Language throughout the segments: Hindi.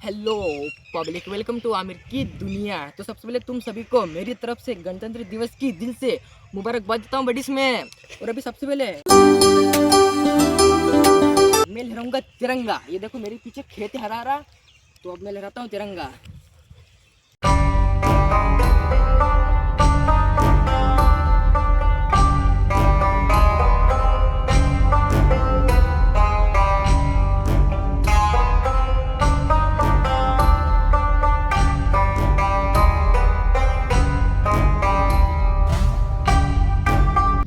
Hello public, welcome to Aamir की दुनिया। तो सबसे पहले तुम सभी को मेरी तरफ से गणतंत्र दिवस की दिल से मुबारकबाद देता हूँ बडिस में। और अभी सबसे पहले मैं लहराऊंगा तिरंगा। ये देखो मेरे पीछे खेत है हरा हरा, तो अब मैं लहराता हूँ तिरंगा।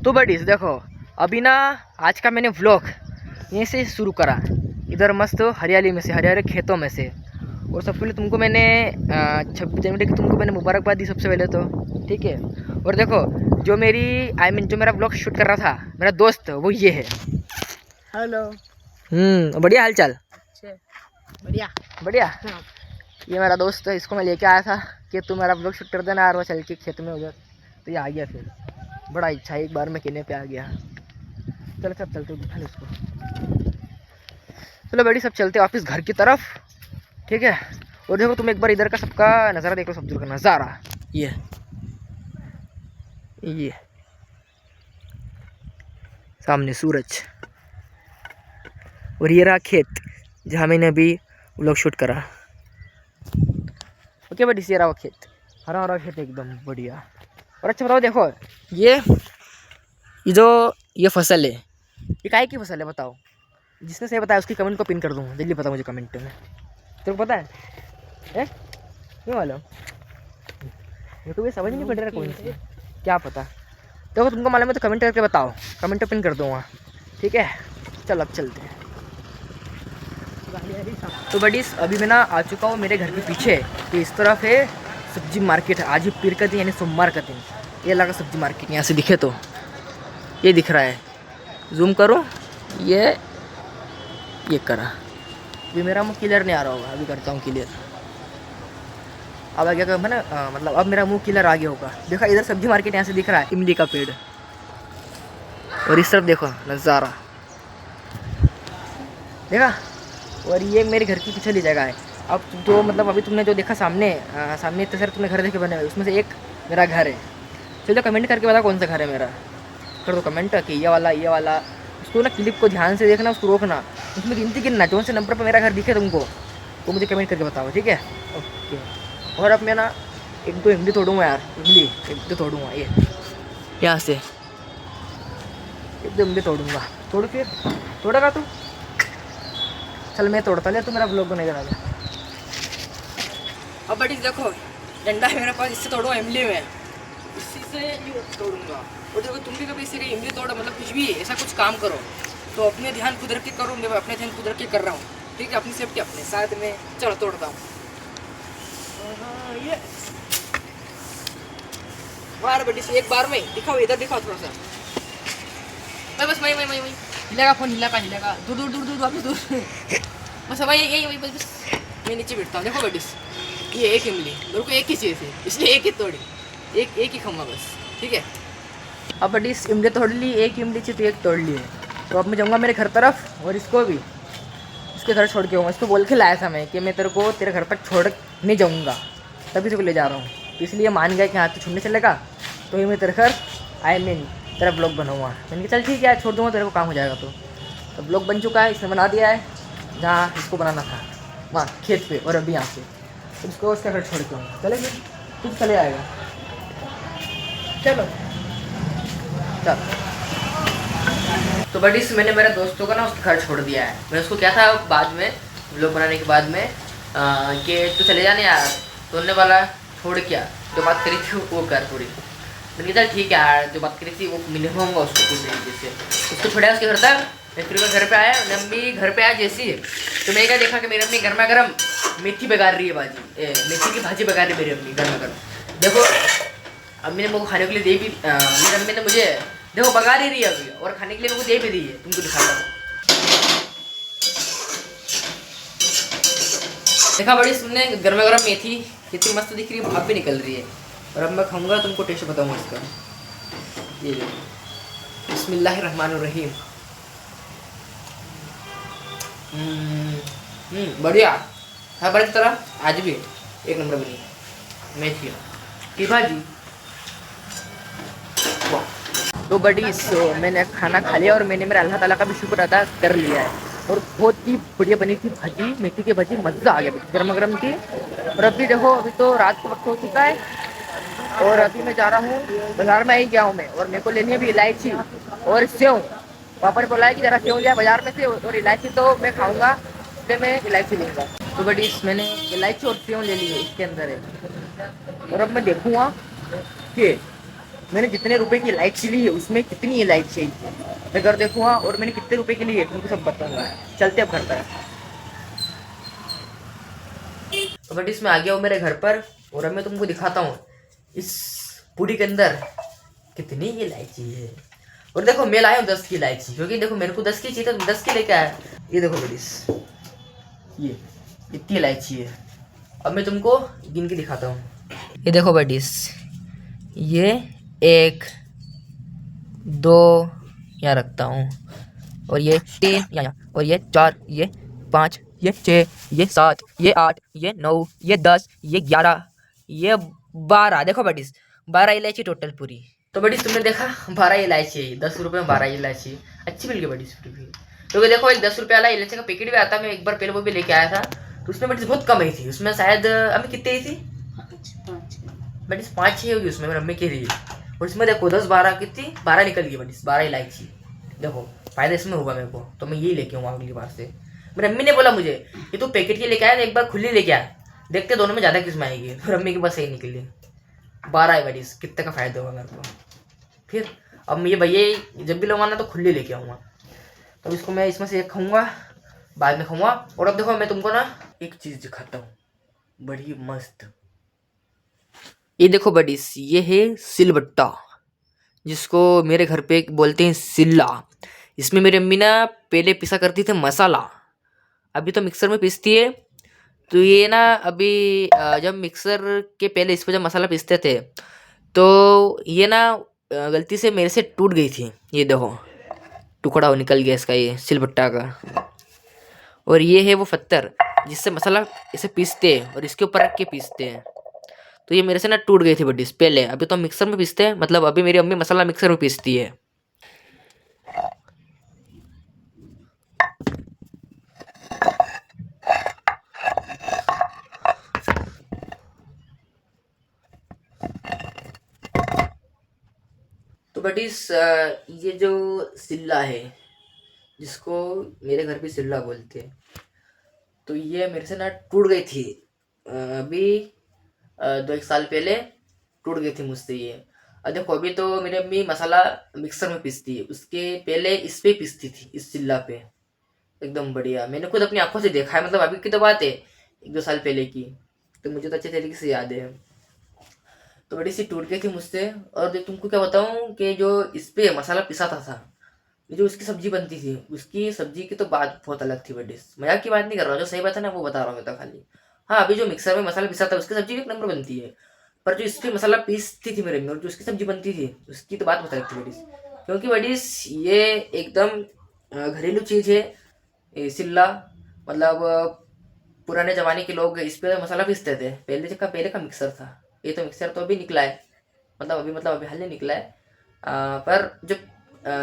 तो बडीज देखो, अभी ना आज का मैंने व्लॉग यहीं से शुरू करा, इधर मस्त हरियाली में से, हरियाले खेतों में से। और सबसे पहले तुमको मैंने 26 जनवरी की तुमको मैंने मुबारकबाद दी सबसे पहले तो, ठीक है। और देखो जो मेरी जो मेरा व्लॉग शूट कर रहा था मेरा दोस्त, वो ये है। हेलो। बढ़िया हाल चाल। बढ़िया बढ़िया। हाँ। ये मेरा दोस्त है, इसको मैं लेके आया था कि तू मेरा व्लॉग शूट कर देना यार, वो चल के खेत में उधर। तो ये आ गया, फिर बड़ा इच्छा एक बार में कहने पे आ गया। चलो सब चलते बिठा ले उसको। चलो बड़ी सब चलते वापस घर की तरफ, ठीक है। और देखो तुम एक बार इधर का सबका नज़ारा देखो, सब दूर का नज़ारा ये सामने सूरज, और ये रहा खेत जहाँ मैंने अभी व्लॉग शूट करा। ओके बड़ी, ये रहा वो खेत, हरा हरा खेत एकदम बढ़िया। और अच्छा बताओ, देखो ये ये फसल है, ये काय की फसल है बताओ। जिसने सही बताया उसकी कमेंट को पिन कर दूँगा, जल्दी पता मुझे कमेंट में। तेरे को पता है क्यों मालूम? मेरे को भी समझ नहीं पड़ रहा कौन सी, क्या पता। देखो तुमको मालूम है तो कमेंट करके बताओ, कमेंट पे पिन कर दूँगा, ठीक है। चल अब चलते हैं। तो बडीज अभी मैं ना आ चुका हूँ मेरे घर के पीछे, तो इस तरफ है सब्जी मार्केट। आज ही पीर का दिन यानी सोमवार का दिन, ये लगा सब्जी मार्केट। यहाँ से दिखे तो ये दिख रहा है, जूम करो, ये करा। ये मेरा मुँह क्लियर नहीं आ रहा होगा, अभी करता हूँ क्लियर। अब आ गया ना, मतलब अब मेरा मुंह क्लियर आ गया होगा। देखा इधर सब्जी मार्केट यहाँ से दिख रहा है, इमली का पेड़। और इस तरफ देखो नज़ारा, देखा। और ये मेरे घर की पिछली जगह है। अब जो मतलब अभी तुमने जो देखा सामने सामने इतने सारे तुमने घर देखे बने हुए, उसमें से एक मेरा घर है। चलो कमेंट करके बता कौन सा घर है मेरा, कर दो कमेंट कि ये वाला। उसको ना क्लिप को ध्यान से देखना, उसको रोकना, उसमें गिनती गिनना, कौन से नंबर पर मेरा घर दिखे तुमको तो मुझे कमेंट करके बताओ, ठीक है। ओके। और अब मैं ना एक दो इमली तोड़ूंगा यार, एक दो तोड़ूंगा, ये यहाँ से एक दो इमली तोड़ूंगा। तोड़ फिर तोड़ेगा तू, चल मैं तोड़ता ले, तू मेरा ब्लॉग को नहीं करा। अब बड़ी देखो डंडा है मेरे पास, इससे तोड़ूंगा इमली में, इसी से यूँ तोड़ूंगा। और देखो तुम भी कभी इसी के इमली तोड़ो, मतलब कुछ भी ऐसा कुछ काम करो तो अपने ध्यान खुद रख के करो। मैं अपने ध्यान खुद रख के कर रहा हूँ, ठीक है। अपनी सेफ्टी अपने साथ में। चलो तोड़ता हूँ। ये बार बड़ी से एक बार में दिखाओ, इधर दिखाओ थोड़ा सा। बस वही हिलेगा फोन, हिलेगा दूर वापस दूर। बस वही बस मैं नीचे बैठता हूँ। देखो बड़ी ये एक इमली मेरे को एक ही चाहिए थी, इसलिए एक ही तोड़ी, एक ही खाऊंगा बस, ठीक है। अब बड़ी इमली तोड़ ली, एक इमली चाहिए तो एक तोड़ ली है। तो अब मैं जाऊँगा मेरे घर तरफ, और इसको भी इसके घर छोड़ के आऊँगा। इसको बोल के लाया था मैं कि मैं तेरे को तेरे घर तक छोड़ नहीं जाऊँगा, तभी से को ले जा रहा हूँ। तो इसलिए मान गया कि हाँ तू छोड़ने चलेगा तो ही मैं तेरे घर तेरा ब्लॉग बनाऊँगा। मैंने कहा चल ठीक है, छोड़ दूँगा, तेरे को काम हो जाएगा। तो ब्लॉग बन चुका है, इसने बना दिया है जहाँ इसको बनाना था, वहाँ खेत पे। और अभी यहाँ पे तो इसको उसका घर छोड़ के आऊँगा। चले फिर तू चले आएगा, चलो चल। तो बट इस मैंने मेरे दोस्तों का ना उसका घर छोड़ दिया है। मैं उसको क्या था बाद में व्लॉग बनाने के बाद में कि तू चले जाने यार, तो उन्होंने वाला छोड़ क्या, जो बात करी थी वो कर पूरी। मैंने कहा ठीक है यार, जो बात करी थी वो मिनिमम होगा उसको पूरी तरीके से। उसको छोड़ा उसके घर तक, मैं फिर घर पे आया। मेरी अम्मी घर पे आया जैसी, तो मैंने क्या देखा कि मेरी अम्मी गर्मा गर्म मेथी बगार रही है, मेथी की भाजी बगा रही है मेरी अम्मी गर्मा गर्म। देखो अम्मी ने मुझे खाने के लिए दे भी, मेरी अम्मी ने मुझे देखो बगा ही रही है अभी, और खाने के लिए मुझे दे भी दी है। तुमको दिखाता हूँ, देखा बड़ी सुनने गर्मा गर्म मेथी कितनी मस्त दिख रही है, भाप भी निकल रही है। और अब मैं खाऊंगा, तुमको टेस्ट बताऊंगा इसका। ये बिस्मिल्लाहिर्रहमानिर्रहीम। बढ़िया हर बार की तरह आज भी एक नंबर बनी मेथी की भाजी। तो बड़ी मैंने खाना खा लिया और मैंने मेरा अल्लाह ताला का भी शुक्र अदा कर लिया है। और बहुत ही बढ़िया बनी थी भाजी, मेथी की भाजी, मज़ा आ गया, गर्म गर्म थी। और अभी देखो, अभी तो रात का वक्त हो चुका है और अभी मैं जा रहा हूँ बाजार में, ही गया हूँ मैं, और मेरे को लेनी है अभी इलायची और सेव। पापा ने बोला है कि ज़रा सेव लिया बाजार में से, और इलायची तो मैं खाऊंगा, इसलिए मैं इलायची लूँगा। तो बड़ी मैंने इलायची और सेव ले ली है, इसके अंदर है। और अब मैं देखूँगा कि मैंने जितने रुपए की इलायची ली है उसमें कितनी इलायची है, मैं घर देखूँगा, और मैंने कितने रुपए की ली है तुमको सब बताऊंगा। चलते अब घर पर। तो बट इसमें आ गया हूँ मेरे घर पर, और अब मैं तुमको दिखाता हूँ इस पूरी के अंदर कितनी इलायची है। और देखो मैं लाया हूँ 10 की इलायची, क्योंकि देखो मेरे को 10 की चाहिए तो 10 की लेके आया। ये देखो बड़ीस, ये इतनी इलायची है। अब मैं तुमको गिन के दिखाता हूँ। ये देखो बडीस, ये 1 2 यहाँ रखता हूँ, और ये 3 यहाँ, और ये 4, ये 5, ये 6, ये 7, ये 8, ये 9, ये 10, ये 11, ये 12। देखो बडीस, 12 इलायची टोटल पूरी। तो बडीस तुमने देखा 12 इलायची, 10 रुपये में 12 इलायची अच्छी मिल गई बडीस फिर भी। क्योंकि देखो एक 10 रुपये वाला इलायची का पैकेट भी आता है, मैं एक बार पहले वो भी लेके आया था, तो उसमें बडीस बहुत कम आई थी। उसमें शायद अम्मी कितनी आई थी, बडीस 5-6 होगी उसमें, मेरी अम्मी कह रही है। और इसमें देखो 10-12 कितनी, 12 निकल गई बडीस, 12 इलायची। देखो फायदा इसमें हुआ मेरे को, तो मैं यही लेके आऊँ अगली बार से। मेरी अम्मी ने बोला मुझे कि तू पैकेट की लेके आया, एक बार खुली लेके आ, देखते दोनों में ज़्यादा किस्म आएगी। फिर अम्मी के पास सही निकली 12 है बडीस, कितने का फायदा होगा मेरे को। फिर अब ये भैया जब भी लगवाना तो खुली लेके आऊँगा। तो इसको मैं इसमें से एक खाऊंगा, बाद में खाऊंगा। और अब देखो मैं तुमको ना एक चीज़ दिखाता हूँ बड़ी मस्त। ये देखो बडीस, ये है सिलबट्टा, जिसको मेरे घर पे बोलते हैं सिल्ला। इसमें मेरी अम्मी ना पहले पिसा करती थी मसाला, अभी तो मिक्सर में पीसती है। तो ये ना अभी जब मिक्सर के पहले इस पर जब मसाला पीसते थे, तो ये ना गलती से मेरे से टूट गई थी। ये देखो टुकड़ा निकल गया इसका, ये सिलबट्टा का। और ये है वो पत्थर जिससे मसाला इसे पीसते हैं, और इसके ऊपर रख के पीसते हैं। तो ये मेरे से ना टूट गई थी बड्डीस पहले, अभी तो मिक्सर में पीसते हैं, मतलब अभी मेरी अम्मी मसाला मिक्सर में पीसती है। तो बड्डीस ये जो सिल्ला है, जिसको मेरे घर पे सिल्ला बोलते हैं, तो ये मेरे से ना टूट गई थी अभी 2-1 साल पहले टूट गई थी मुझसे ये। अब देखो अभी तो मेरी अम्मी मसाला मिक्सर में पीसती है, उसके पहले इस पे पीसती थी, इस चिल्ला पे। एकदम बढ़िया, मैंने खुद अपनी आंखों से देखा है, मतलब अभी की तो बात है 1-2 साल पहले की, तो मुझे तो अच्छे तरीके से याद है। तो बड़ी सी टूट गई थी मुझसे। और देख तुमको क्या बताऊं कि जो इस पे मसाला पिसाता था, ये जो उसकी सब्जी बनती थी, उसकी सब्जी की तो बात बहुत अलग थी बड़ी। मजाक की बात नहीं कर रहा हूँ, जो सही बात है ना वो बता रहा हूँ मैं तो खाली। हाँ अभी जो मिक्सर में मसाला पिसाता है उसकी सब्जी भी एक नंबर बनती है, पर जो इस पे मसाला पीसती थी मेरे में और जो उसकी सब्जी बनती थी उसकी तो बात बहुत अलग थी बड़ी। क्योंकि बड़ी ये एकदम घरेलू चीज़ है, ये सिल्ला। मतलब पुराने ज़माने के लोग इस पे मसाला पीसते थे, पहले का मिक्सर था ये। तो मिक्सर तो अभी निकला है, मतलब अभी हाल ही निकला है। पर जब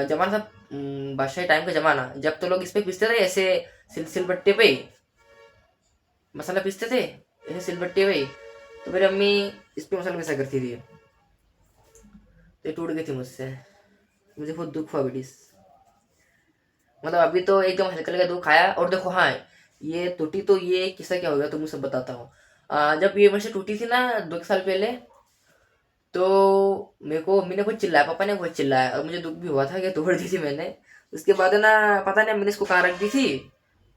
जमाना था बादशाही टाइम का ज़माना, जब तो लोग इस पे पीसते थे ऐसे सिलबट्टे पे मसाला पीसते थे, ऐसे सिलबट्टे पे। तो मेरी अम्मी इस पे मसाला पीसा करती थी, तो ये टूट गई थी मुझसे, मुझे बहुत दुख हुआ बेटी। मतलब अभी तो एकदम हल्का हल्का दुख आया। और देखो हाँ ये टूटी, तो ये किस्सा क्या हो गया तो मैं सब बताता हूँ। जब ये मेरे से टूटी थी ना 2 साल पहले, तो मेरे को अम्मी ने बहुत चिल्लाया, पापा ने बहुत चिल्लाया, और मुझे दुख भी हुआ था कि तोड़ दी थी मैंने। उसके बाद ना पता नहीं मैंने इसको कहाँ रख दी थी,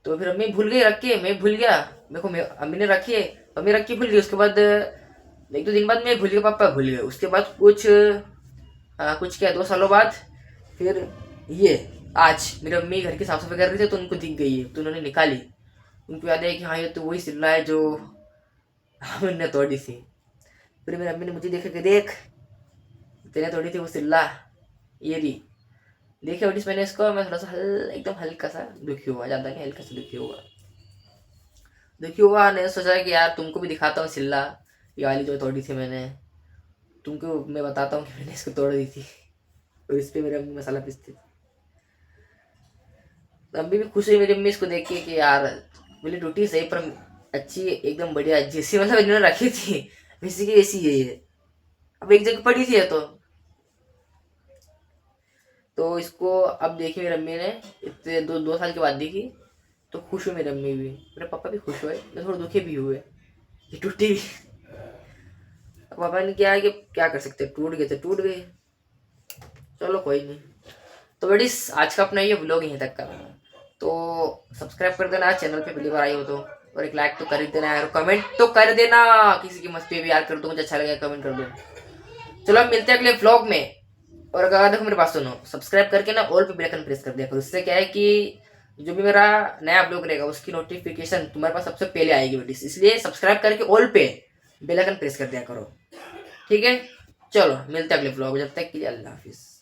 तो फिर अम्मी भूल गई रख के, मैं भूल गया। मेरे को अम्मी ने रखी है, अम्मी रख के भूल गई। उसके बाद 1-2 दिन बाद मैं भूल गया, पापा भूल गए। उसके बाद कुछ क्या 2 सालों बाद फिर ये आज मेरी अम्मी घर की साफ सफाई कर रही थी, तो उनको दिख गई है, तो उन्होंने निकाली। उनको याद है कि हाँ ये तो वही सिल्ला है जो हमने तोड़ी थी। फिर मेरी अम्मी ने मुझे देखा कि देख तेने तोड़ी थी वो सिल्ला, ये रही। देखिए बड़ी मैंने इसको, मैं थोड़ा सा एकदम हल्का सा दुखी हुआ, ज़्यादा नहीं हल्का सा दुखी हुआ। दुखी हुआ, ने सोचा कि यार तुमको भी दिखाता हूँ सिल्ला, ये वाली जो तोड़ी थी मैंने, तुमको मैं बताता हूँ कि मैंने इसको तोड़ दी थी और इस पे मेरी अम्मी मसाला पीसती थी। तो अम्मी भी खुश हुई मेरी अम्मी इसको देख के कि यार बोली टूटी सही पर अच्छी, एकदम बढ़िया, जैसी मतलब इन्होंने रखी थी वैसी की वैसी है ये, अब एक जगह पड़ी थी ये तो इसको अब देखी मेरी अम्मी ने, इतने 2 साल के बाद देखी तो खुश हुई मेरी अम्मी भी, मेरे पापा भी खुश हुए, मैं थोड़ा दुखी भी हुए ये टूटी भी। अब पापा ने क्या है कि क्या कर सकते, टूट गए तो टूट गए, चलो कोई नहीं। तो बेटी आज का अपना ये व्लॉग यहीं तक का, तो सब्सक्राइब कर देना चैनल पे पहली बार आई हो तो, और एक लाइक तो कर ही देना यार, कमेंट तो कर देना, किसी की मस्ती भी यार कर दो, मुझे अच्छा लगेगा कमेंट कर दो। चलो अब मिलते हैं अगले व्लॉग में। और अगर देखो मेरे पास सुनो, सब्सक्राइब करके ना ऑल पे बेल आइकन प्रेस कर दिया करो, उससे क्या है कि जो भी मेरा नया व्लॉग रहेगा उसकी नोटिफिकेशन तुम्हारे पास सबसे पहले आएगी बेटी, इसलिए सब्सक्राइब करके ऑल पे बेल आइकन प्रेस कर दिया करो, ठीक है। चलो मिलते हैं अगले व्लॉग में, जब तक के लिए अल्लाह हाफिज।